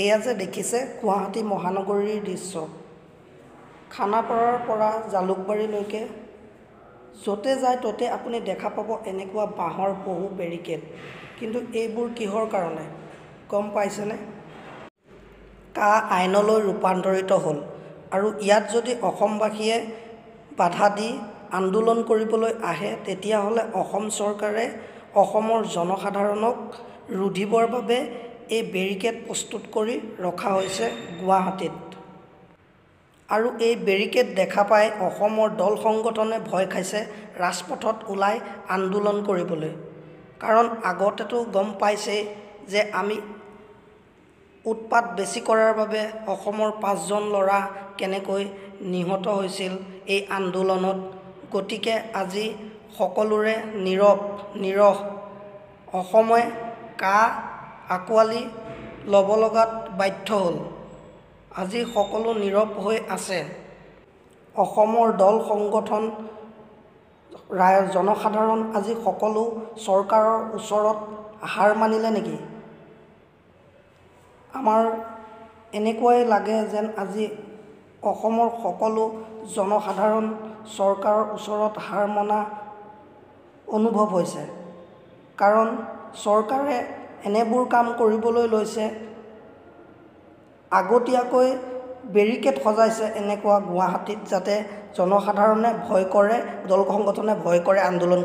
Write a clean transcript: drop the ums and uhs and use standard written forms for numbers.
এয়া যে দেখিছে গুৱাহাটী মহানগৰীৰ দৃশ্য। খানাপাৰাৰ পৰা জালুকবাৰীলৈকে য'তে যায় ত'তে আপুনি দেখা পাব এনেকুৱা বাঁহৰ বহু বেৰিকেড। কিন্তু এইবোৰ কিহৰ কাৰণে গম পাইছেনে? কা আইনলৈ ৰূপান্তৰিত হ'ল আৰু ইয়াত যদি অসমবাসীয়ে বাধা দি আন্দোলন কৰিবলৈ আহে তেতিয়াহ'লে অসম চৰকাৰে অসমৰ জনসাধাৰণক ৰুধিবৰ বাবে এই বেৰিকেড প্ৰস্তুত কৰি ৰখা হৈছে গুৱাহাটীত। আৰু এই বেৰিকেড দেখা পাই অসমৰ দল সংগঠনে ভয় খাইছে ৰাজপথত ওলাই আন্দোলন কৰিবলৈ। কাৰণ আগতেতো গম পাইছেই যে আমি উৎপাত বেছি কৰাৰ বাবে অসমৰ 5জন ল'ৰা কেনেকৈ নিহত হৈছিল এই আন্দোলনত। গতিকে আজি সকলোৰে নিৰহ অসমে কা আঁকোৱালি ল'ব লগাত বাধ্য হ'ল। আজি সকলো নীৰৱ হৈ আছে। অসমৰ দল সংগঠন জনসাধাৰণ আজি সকলো চৰকাৰৰ ওচৰত হাৰ মানিলে নেকি? আমাৰ এনেকুৱাই লাগে যেন আজি অসমৰ সকলো জনসাধাৰণ চৰকাৰৰ ওচৰত হাৰ মনা অনুভৱ হৈছে। কাৰণ চৰকাৰে এনেবোৰ কাম কৰিবলৈ লৈছে, আগতীয়াকৈ বেৰিকেড সজাইছে এনেকুৱা গুৱাহাটীত, যাতে জনসাধাৰণে ভয় কৰে, দল সংগঠনে ভয় কৰে আন্দোলন